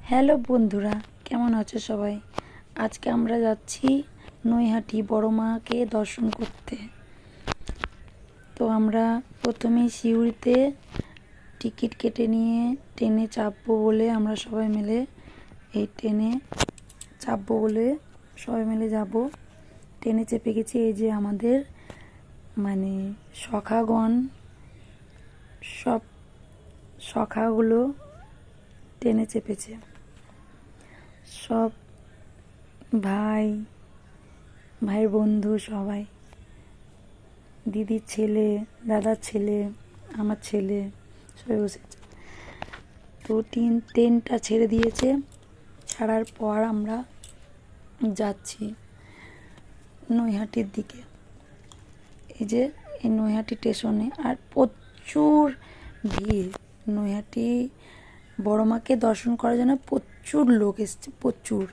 Hello বন্ধুরা, কেমন আছো সবাই? আজকে আমরা যাচ্ছি নৈহাটি বড় মাকে দর্শন করতে। তো আমরা প্রথমেই সিউড়িতে টিকিট কেটে নিয়ে ট্রেনে চাপবো বলে আমরা সবাই মিলে ট্রেনে চাপবো বলে সবাই মিলে যাব। ট্রেনে চেপে গেছি। এই যে আমাদের সখাগণ, সব সখাগুলো ট্রেনে চেপেছে। সব ভাইয়ের বন্ধু সবাই, দিদির ছেলে, দাদার ছেলে, আমার ছেলে, সবাই বসেছে। তো ট্রেনটা ছেড়ে দিয়েছে। ছাড়ার পর আমরা যাচ্ছি নৈহাটির দিকে। এই যে এই নৈহাটি স্টেশনে, আর প্রচুর ভিড়। নৈহাটি বড় মাকে দর্শন করার জন্য প্রচুর লোক এসছে, প্রচুর।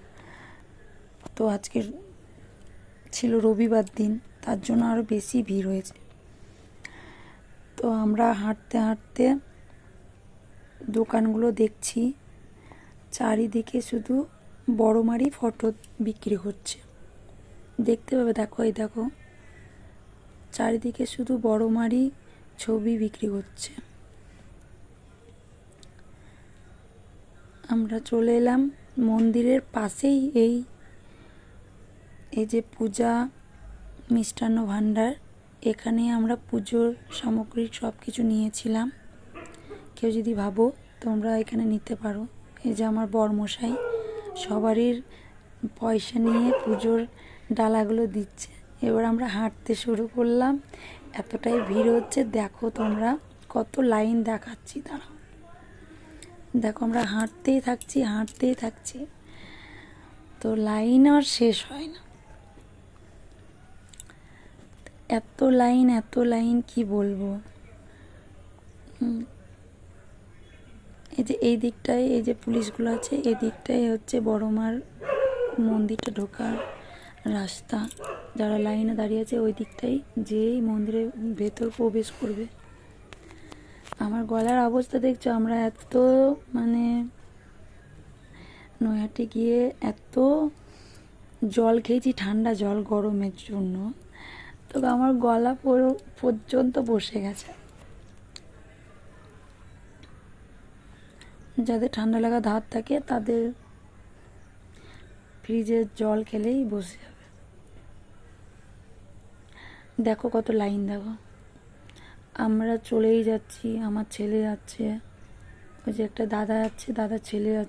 তো আজকের ছিল রবিবার দিন, তার জন্য আরও বেশি ভিড় হয়েছে। তো আমরা হাঁটতে হাঁটতে দোকানগুলো দেখছি। চারিদিকে শুধু বড় মারই ফটো বিক্রি হচ্ছে, দেখতে পাবে। দেখো, এই দেখো, চারিদিকে শুধু বড় মারই ছবি বিক্রি হচ্ছে। আমরা চলে এলাম মন্দিরের পাশেই। এই যে পূজা মিষ্টান্ন ভাণ্ডার, এখানে আমরা পুজোর সামগ্রী সব কিছু নিয়েছিলাম। কেউ যদি ভাবো তোমরা এখানে নিতে পারো। এই যে আমার বরমশাই সবারই পয়সা নিয়ে পুজোর ডালাগুলো দিচ্ছে। এবার আমরা হাঁটতে শুরু করলাম। এতটাই ভিড় হচ্ছে, দেখো তোমরা কত লাইন দেখাচ্ছি। দাঁড়াও, দেখো, আমরা হাঁটতেই থাকছি। তো লাইন আর শেষ হয় না। এত লাইন কি বলবো। এই যে এই দিকটায় এই যে পুলিশগুলো আছে, এই দিকটাই হচ্ছে বড় মার মন্দিরটা ঢোকার রাস্তা। যারা লাইনে দাঁড়িয়ে আছে ওই দিকটাই, যেই মন্দিরের ভেতর প্রবেশ করবে। আমার গলার অবস্থা দেখছো। আমরা এত নৈহাটি গিয়ে এত জল খেয়েছি, ঠান্ডা জল, গরমের জন্য। তবে আমার গলা পর্যন্ত বসে গেছে। যাদের ঠান্ডা লাগা ধাত থাকে তাদের ফ্রিজের জল খেলেই বসে যাবে। দেখো কত লাইন, দেখো। আমরা চলেই যাচ্ছি। আমার ছেলে যাচ্ছে, ওই যে একটা দাদা যাচ্ছে, দাদার ছেলে যাচ্ছে।